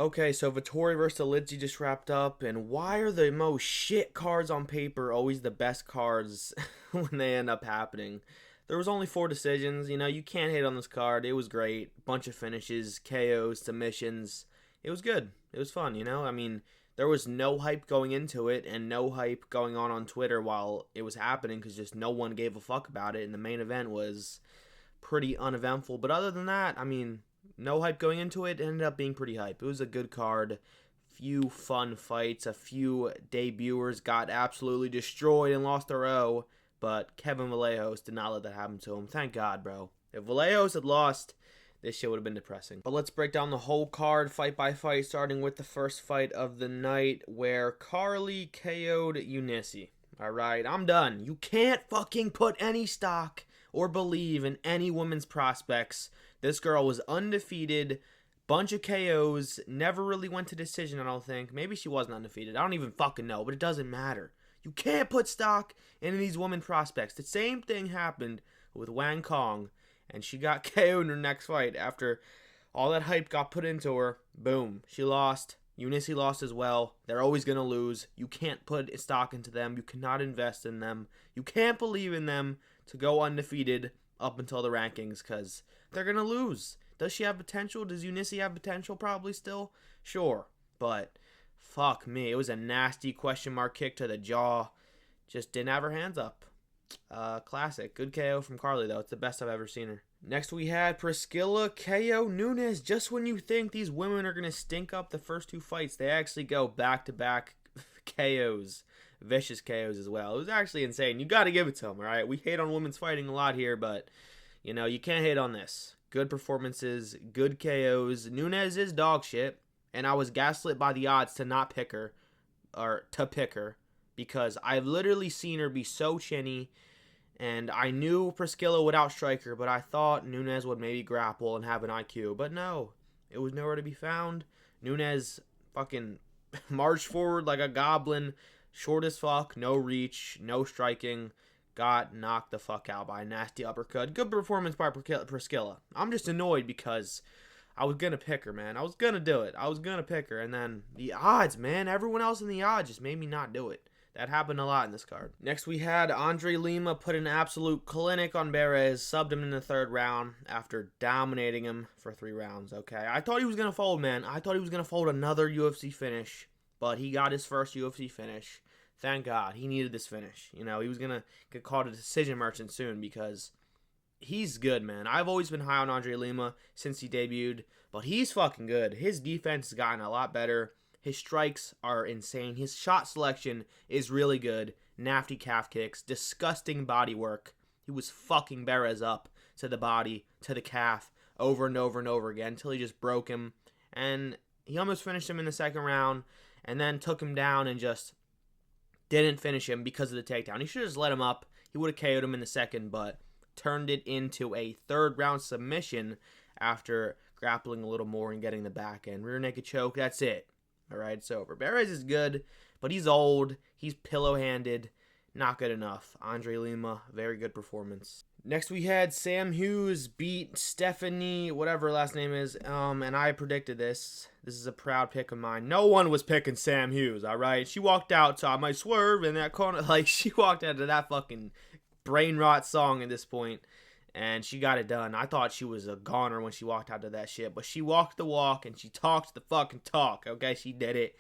Okay, so Vettori versus Dolidze just wrapped up, and why are the most shit cards on paper always the best cards when they end up happening? There was only 4 decisions. You can't hate on this card. It was great. Bunch of finishes, KOs, submissions. It was good. It was fun. I mean, there was no hype going into it and no hype going on Twitter while it was happening because just no one gave a fuck about it, and the main event was pretty uneventful. But other than that, I mean, no hype going into it. It ended up being pretty hype. It was a good card. Few fun fights. A few debuters got absolutely destroyed and lost their O. But Kevin Vallejos did not let that happen to him. Thank God, bro. If Vallejos had lost, this shit would have been depressing. But let's break down the whole card fight by fight, starting with the first fight of the night where Carly KO'd Eunice. Alright, I'm done. You can't fucking put any stock or believe in any woman's prospects. This girl was undefeated, bunch of KOs, never really went to decision, I don't think. Maybe she wasn't undefeated. I don't even fucking know, but it doesn't matter. You can't put stock in these women prospects. The same thing happened with Wang Kong, and she got KO'd in her next fight after all that hype got put into her. Boom. She lost. Eunice lost as well. They're always going to lose. You can't put stock into them. You cannot invest in them. You can't believe in them to go undefeated up until the rankings because they're going to lose. Does she have potential? Does Eunice have potential? Probably still. Sure. But fuck me. It was a nasty question mark kick to the jaw. Just didn't have her hands up. Classic. Good KO from Carly, though. It's the best I've ever seen her. Next, we had Priscilla KO Nunes. Just when you think these women are going to stink up the first 2 fights, they actually go back-to-back KOs. Vicious KOs as well. It was actually insane. You got to give it to them, all right? We hate on women's fighting a lot here, but, you can't hate on this. Good performances, good KOs. Nunes is dog shit, and I was gaslit by the odds to not pick her, or to pick her, because I've literally seen her be so chinny, and I knew Priscilla would outstrike her, but I thought Nunes would maybe grapple and have an IQ. But no, it was nowhere to be found. Nunes fucking marched forward like a goblin, short as fuck, no reach, no striking, got knocked the fuck out by a nasty uppercut. Good performance by Priscilla. I'm just annoyed because I was going to pick her, man. I was going to do it. I was going to pick her, and then the odds, man. Everyone else in the odds just made me not do it. That happened a lot in this card. Next, we had Andre Lima put an absolute clinic on Perez, subbed him in the 3rd round after dominating him for 3 rounds, okay? I thought he was going to fold, man. I thought he was going to fold another UFC finish, but he got his first UFC finish. Thank God. He needed this finish. He was going to get called a decision merchant soon because he's good, man. I've always been high on Andre Lima since he debuted, but he's fucking good. His defense has gotten a lot better. His strikes are insane. His shot selection is really good. Nasty calf kicks. Disgusting body work. He was fucking Perez up to the body, to the calf, over and over and over again until he just broke him. And he almost finished him in the 2nd round and then took him down and just didn't finish him because of the takedown. He should have just let him up. He would have KO'd him in the 2nd, but turned it into a 3rd round submission after grappling a little more and getting the back end. Rear naked choke. That's it. All right, it's over. Perez is good, but he's old. He's pillow-handed. Not good enough. Andre Lima, very good performance. Next, we had Sam Hughes beat Stephanie, whatever her last name is, and I predicted this. This is a proud pick of mine. No one was picking Sam Hughes, all right? She walked out, so I might swerve in that corner. Like, she walked out to that fucking brain rot song at this point, and she got it done. I thought she was a goner when she walked out to that shit, but she walked the walk and she talked the fucking talk, okay? She did it.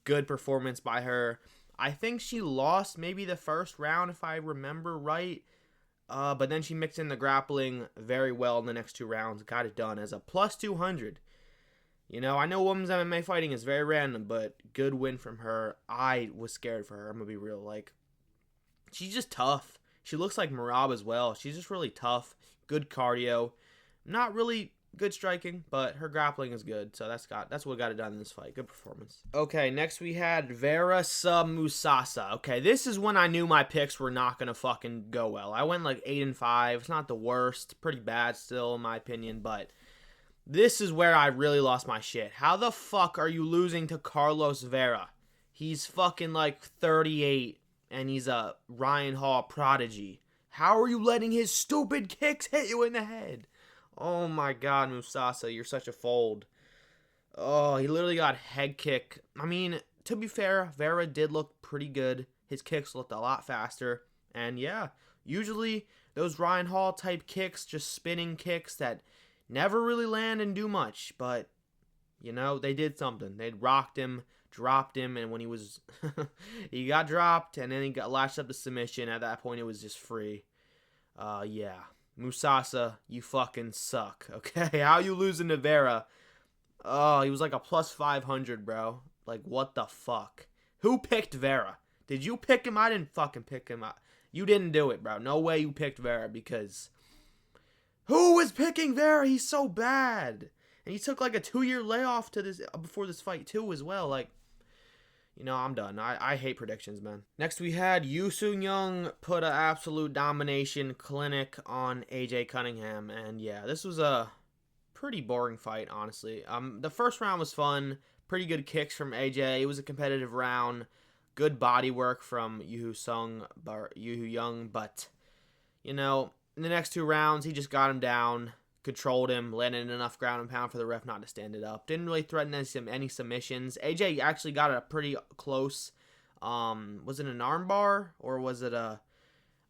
Good performance by her. I think she lost maybe the 1st round if I remember right, but then she mixed in the grappling very well in the next 2 rounds. Got it done as a plus 200. I know women's MMA fighting is very random, but good win from her. I was scared for her. I'm going to be real. Like, she's just tough. She looks like Marab as well. She's just really tough. Good cardio. Not really good striking, but her grappling is good. So that's what got it done in this fight. Good performance. Okay, next we had Vera Musasa. Okay, this is when I knew my picks were not going to fucking go well. I went like 8-5. It's not the worst. Pretty bad still in my opinion, but this is where I really lost my shit. How the fuck are you losing to Carlos Vera? He's fucking like 38. And he's a Ryan Hall prodigy. How are you letting his stupid kicks hit you in the head? Oh my God, Musasa, you're such a fold. Oh, he literally got head kick. I mean, to be fair, Vera did look pretty good. His kicks looked a lot faster. And yeah, usually those Ryan Hall type kicks, just spinning kicks that never really land and do much. But, you know, they did something. They rocked him, dropped him, and when he was... he got dropped, and then he got latched up to submission. At that point, it was just free. Yeah. Musasa, you fucking suck, okay? How you losing to Vera? Oh, he was like a plus 500, bro. Like, what the fuck? Who picked Vera? Did you pick him? I didn't fucking pick him. You didn't do it, bro. No way you picked Vera, because... Who was picking Vera? He's so bad. And he took like a 2-year layoff to this before this fight, too, as well. Like, you know, I'm done. I hate predictions, man. Next, we had Yu Sung Young put an absolute domination clinic on AJ Cunningham. And yeah, this was a pretty boring fight, honestly. The first round was fun. Pretty good kicks from AJ. It was a competitive round. Good body work from Yu Young. But, you know, in the next 2 rounds, he just got him down. Controlled him, landed enough ground and pound for the ref not to stand it up. Didn't really threaten any submissions. AJ actually got a pretty close, was it an arm bar or was it a,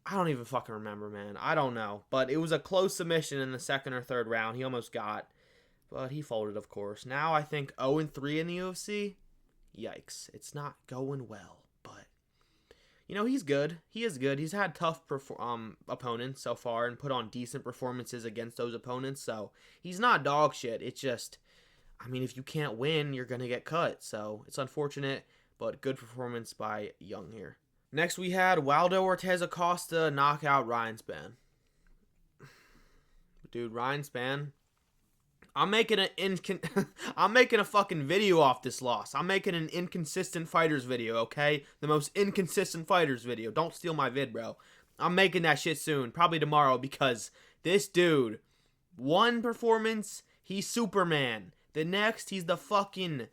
I don't even fucking remember, man. I don't know. But it was a close submission in the 2nd or 3rd round. He almost got, but he folded, of course. Now I think 0-3 in the UFC. Yikes. It's not going well. You know, he's good. He is good. He's had tough opponents so far and put on decent performances against those opponents. So, he's not dog shit. It's just, I mean, if you can't win, you're going to get cut. So, it's unfortunate, but good performance by Young here. Next, we had Waldo Ortiz Acosta knock out Ryan Spann. Dude, Ryan Spann... I'm making a fucking video off this loss. I'm making an inconsistent fighters video, okay? The most inconsistent fighters video. Don't steal my vid, bro. I'm making that shit soon, probably tomorrow, because this dude, one performance, he's Superman. The next, he's the fucking,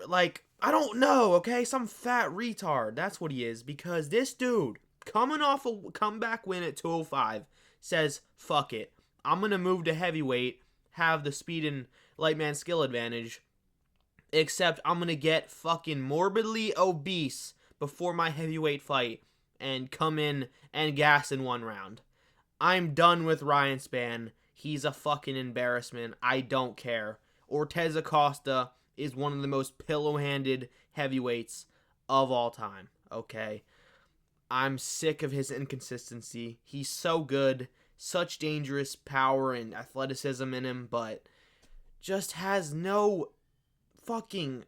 like, I don't know, okay? Some fat retard. That's what he is, because this dude, coming off a comeback win at 205, says, fuck it. I'm gonna move to heavyweight, have the speed and light man skill advantage, except I'm gonna get fucking morbidly obese before my heavyweight fight and come in and gas in 1 round. I'm done with Ryan Spann. He's a fucking embarrassment. I don't care. Ortiz Acosta is one of the most pillow-handed heavyweights of all time, okay? I'm sick of his inconsistency. He's so good. Such dangerous power and athleticism in him, but just has no fucking...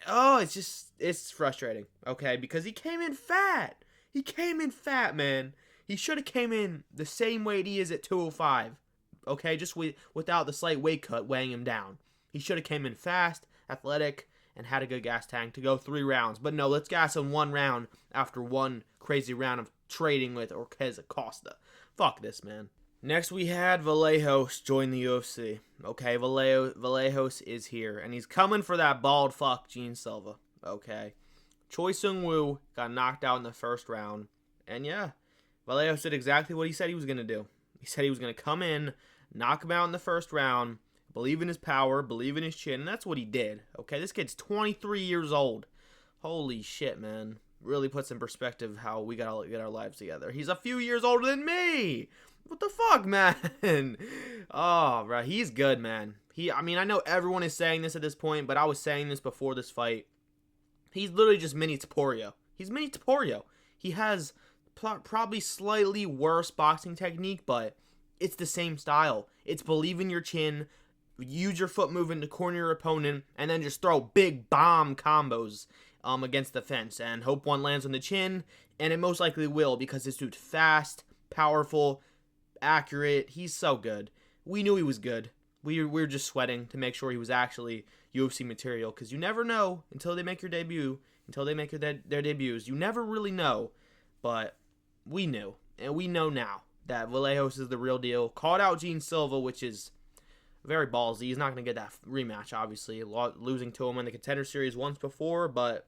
Oh, it's frustrating, okay? Because he came in fat. He came in fat, man. He should have came in the same weight he is at 205, okay? Just without the slight weight cut weighing him down. He should have came in fast, athletic, and had a good gas tank to go 3 rounds. But no, let's gas in 1 round after 1 crazy round of trading with Ortiz Acosta. Fuck this, man. Next, we had Vallejos join the UFC. Okay, Vallejos is here, and he's coming for that bald fuck Gene Silva. Okay. Choi Sung-woo got knocked out in the 1st round. And yeah, Vallejos did exactly what he said he was going to do. He said he was going to come in, knock him out in the 1st round, believe in his power, believe in his chin, and that's what he did. Okay, this kid's 23 years old. Holy shit, man. Really puts in perspective how we gotta get our lives together. He's a few years older than me. What the fuck, man? Oh, bro, he's good, man. I mean, I know everyone is saying this at this point, but I was saying this before this fight. He's literally just mini Topuria. He's mini Topuria. He has probably slightly worse boxing technique, but it's the same style. It's believe in your chin, use your foot movement to corner your opponent, and then just throw big bomb combos against the fence and hope one lands on the chin, and it most likely will because this dude's fast, powerful, accurate. He's so good. We knew he was good. We were just sweating to make sure he was actually UFC material, because you never know until they make their debut. Until they make their debuts, you never really know. But we knew, and we know now that Vallejos is the real deal. Called out Gene Silva, which is very ballsy. He's not going to get that rematch, obviously, losing to him in the Contender Series once before, but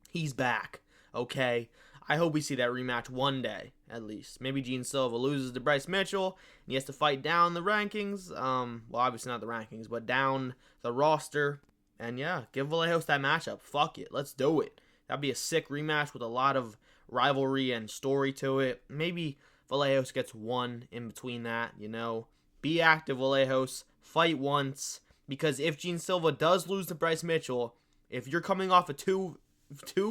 he's back, okay? I hope we see that rematch one day, at least. Maybe Gene Silva loses to Bryce Mitchell, and he has to fight down the rankings. Well, obviously not the rankings, but down the roster. And yeah, give Vallejos that matchup. Fuck it. Let's do it. That'd be a sick rematch with a lot of rivalry and story to it. Maybe Vallejos gets one in between that, you know. Be active, Vallejos. Fight once. Because if Gene Silva does lose to Bryce Mitchell, if you're coming off a two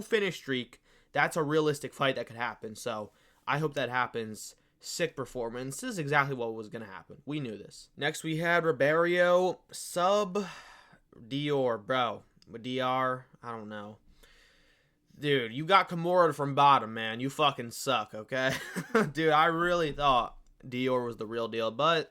finish streak, that's a realistic fight that could happen. So I hope that happens. Sick performance. This is exactly what was going to happen. We knew this. Next we had Ribeiro sub Dior, bro. With DR, I don't know. Dude, you got Kimura from bottom, man. You fucking suck, okay? Dude, I really thought Dior was the real deal, but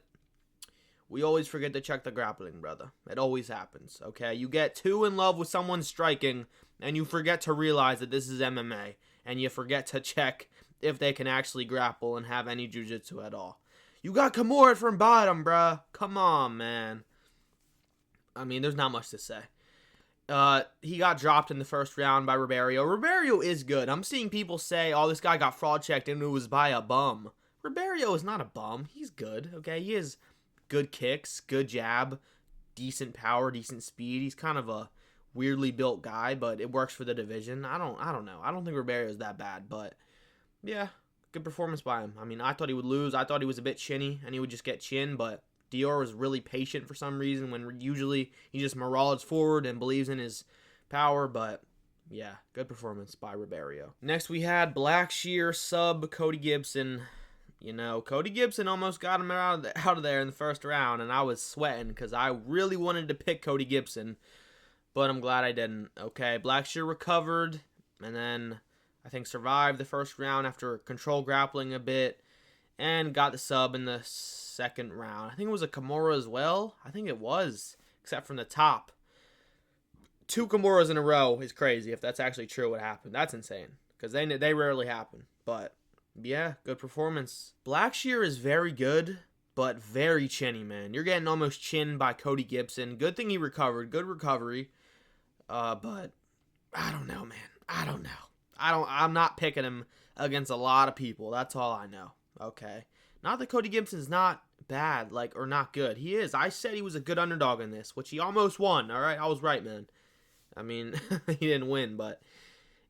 we always forget to check the grappling, brother. It always happens, okay? You get too in love with someone striking, and you forget to realize that this is MMA, and you forget to check if they can actually grapple and have any jiu-jitsu at all. You got Kimura from bottom, bruh. Come on, man. I mean, there's not much to say. He got dropped in the first round by Ribeiro. Ribeiro is good. I'm seeing people say, oh, this guy got fraud checked and it was by a bum. Ribeiro is not a bum. He's good, okay? He has good kicks, good jab, decent power, decent speed. He's kind of a weirdly built guy, but it works for the division. I don't know. I don't think Ribeiro is that bad, but yeah, good performance by him. I mean, I thought he would lose. I thought he was a bit chinny and he would just get chin, but Dior was really patient for some reason when usually he just marauders forward and believes in his power, but yeah, good performance by Ribeiro. Next we had Blackshear sub Cody Gibson. You know, Cody Gibson almost got him out of there in the first round, and I was sweating because I really wanted to pick Cody Gibson, but I'm glad I didn't. Okay, Blackshear recovered, and then I think survived the first round after control grappling a bit, and got the sub in the second round. I think it was a Kimura as well. I think it was, except from the top. 2 Kimuras in a row is crazy if that's actually true what happened. That's insane because they rarely happen. But yeah, good performance. Blackshear is very good, but very chinny, man. You're getting almost chinned by Cody Gibson. Good thing he recovered. Good recovery. But I don't know, man. I don't know. I'm not picking him against a lot of people. That's all I know. Okay. Not that Cody Gibson's not bad, or not good. He is. I said he was a good underdog in this, which he almost won. All right, I was right, man. I mean, he didn't win, but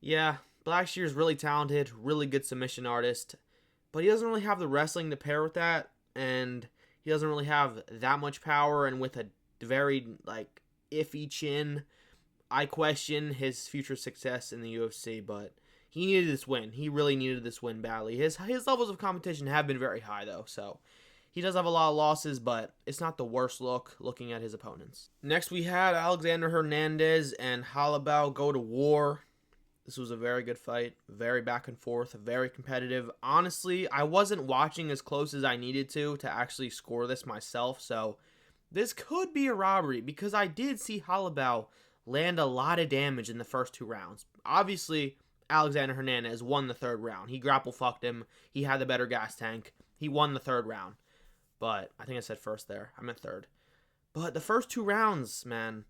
yeah, Blackshear's really talented, really good submission artist, but he doesn't really have the wrestling to pair with that, and he doesn't really have that much power, and with a very, iffy chin, I question his future success in the UFC, but he needed this win. He really needed this win badly. His levels of competition have been very high, though, so he does have a lot of losses, but it's not the worst looking at his opponents. Next, we had Alexander Hernandez and Halabau go to war. This was a very good fight, very back and forth, very competitive. Honestly, I wasn't watching as close as I needed to actually score this myself, so this could be a robbery because I did see Halabau land a lot of damage in the first 2 rounds. Obviously, Alexander Hernandez won the 3rd round. He grapple fucked him. He had the better gas tank. He won the 3rd round. But I think I said first there. I meant 3rd. But the first 2 rounds, man,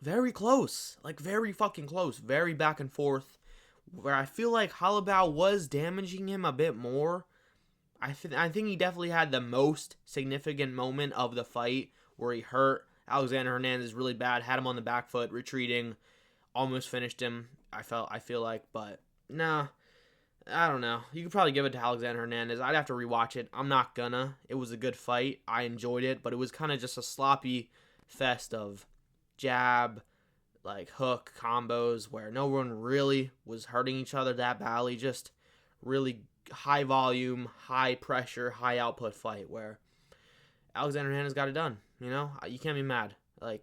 very close. Very fucking close. Very back and forth. Where I feel like Halabau was damaging him a bit more. I think he definitely had the most significant moment of the fight where he hurt Alexander Hernandez really bad. Had him on the back foot, retreating. Almost finished him. I feel like, but nah, I don't know. You could probably give it to Alexander Hernandez. I'd have to rewatch it. I'm not gonna. It was a good fight. I enjoyed it, but it was kind of just a sloppy fest of jab, hook combos where no one really was hurting each other that badly. Just really high volume, high pressure, high output fight where Alexander Hernandez got it done. You know, you can't be mad.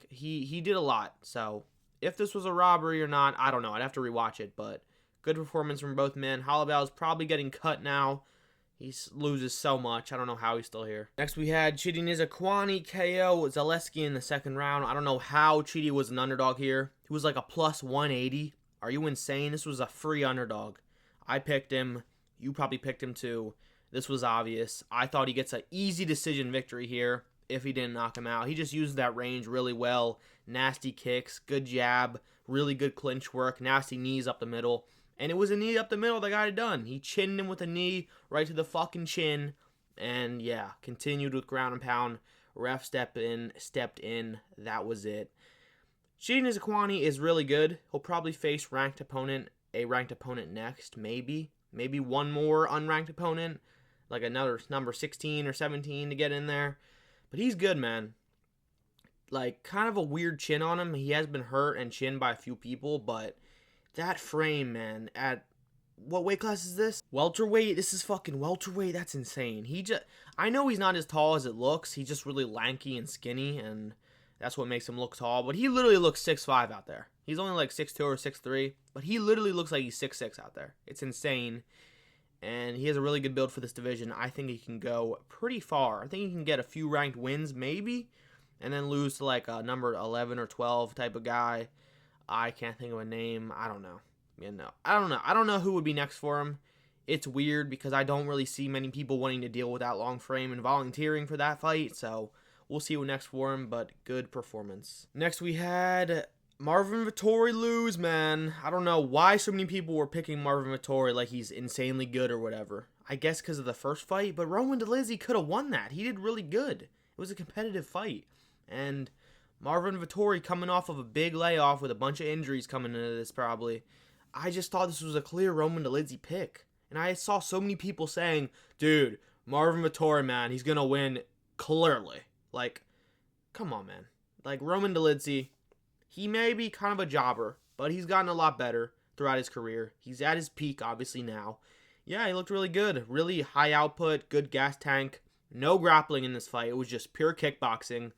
He did a lot. So if this was a robbery or not, I don't know. I'd have to rewatch it, but good performance from both men. Halabau is probably getting cut now. He loses so much. I don't know how he's still here. Next, we had Chidi Nizhikwane KO Zaleski in the 2nd round. I don't know how Chidi was an underdog here. He was like a plus 180. Are you insane? This was a free underdog. I picked him. You probably picked him too. This was obvious. I thought he gets an easy decision victory here if he didn't knock him out. He just used that range really well. Nasty kicks, good jab, really good clinch work, nasty knees up the middle. And it was a knee up the middle that got it done. He chinned him with a knee right to the fucking chin. And yeah, continued with ground and pound. Ref stepped in. That was it. Shinya Nishikawani is really good. He'll probably face a ranked opponent next, maybe. Maybe one more unranked opponent, like another number 16 or 17 to get in there. But he's good, man. Like, kind of a weird chin on him. He has been hurt and chinned by a few people, but that frame, man, at what weight class is this? Welterweight? This is fucking welterweight. That's insane. I know he's not as tall as it looks. He's just really lanky and skinny, and that's what makes him look tall. But he literally looks 6'5" out there. He's only like 6'2" or 6'3", but he literally looks like he's 6'6" out there. It's insane. And he has a really good build for this division. I think he can go pretty far. I think he can get a few ranked wins, maybe, and then lose to like a number 11 or 12 type of guy. I can't think of a name. I don't know. I don't know who would be next for him. It's weird because I don't really see many people wanting to deal with that long frame and volunteering for that fight. So we'll see who next for him, but good performance. Next we had Marvin Vettori lose, man. I don't know why so many people were picking Marvin Vettori like he's insanely good or whatever. I guess because of the first fight, but Roman Dolidze could have won that. He did really good. It was a competitive fight. And Marvin Vettori coming off of a big layoff with a bunch of injuries coming into this probably. I just thought this was a clear Roman Dolidze pick. And I saw so many people saying, dude, Marvin Vettori, man, he's going to win clearly. Like, come on, man. Like, Roman Dolidze, he may be kind of a jobber, but he's gotten a lot better throughout his career. He's at his peak, obviously, now. Yeah, he looked really good. Really high output, good gas tank. No grappling in this fight. It was just pure kickboxing.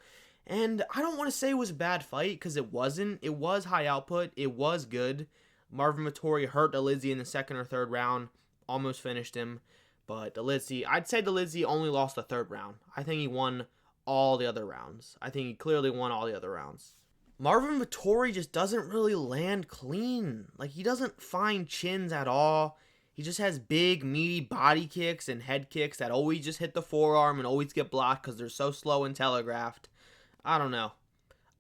And I don't want to say it was a bad fight, because it wasn't. It was high output. It was good. Marvin Vettori hurt Dolidze in the second or third round. Almost finished him. But Dolidze, I'd say Dolidze only lost the third round. I think he won all the other rounds. I think he clearly won all the other rounds. Marvin Vettori just doesn't really land clean. Like, he doesn't find chins at all. He just has big, meaty body kicks and head kicks that always just hit the forearm and always get blocked because they're so slow and telegraphed. I don't know.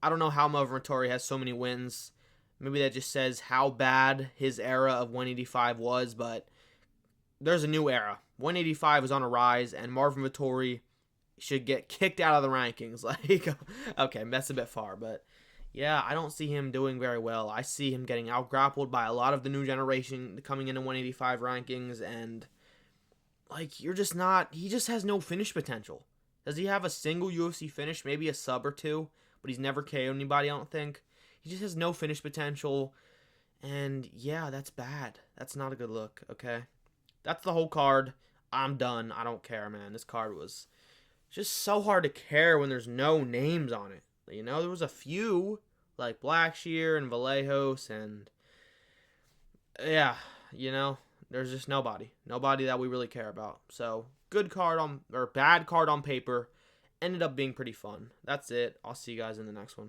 I don't know how Marvin Vettori has so many wins. Maybe that just says how bad his era of 185 was, but there's a new era. 185 is on a rise, and Marvin Vettori should get kicked out of the rankings. Like, okay, that's a bit far, but yeah, I don't see him doing very well. I see him getting out-grappled by a lot of the new generation coming into 185 rankings, and like, he just has no finish potential. Does he have a single UFC finish, maybe a sub or two, but he's never KO'd anybody, I don't think. He just has no finish potential, and yeah, that's bad. That's not a good look, okay? That's the whole card. I'm done. I don't care, man. This card was just so hard to care when there's no names on it. You know, there was a few, like Blackshear and Vallejos, and yeah, you know, there's just nobody. Nobody that we really care about. So, good card or bad card on paper. Ended up being pretty fun. That's it. I'll see you guys in the next one.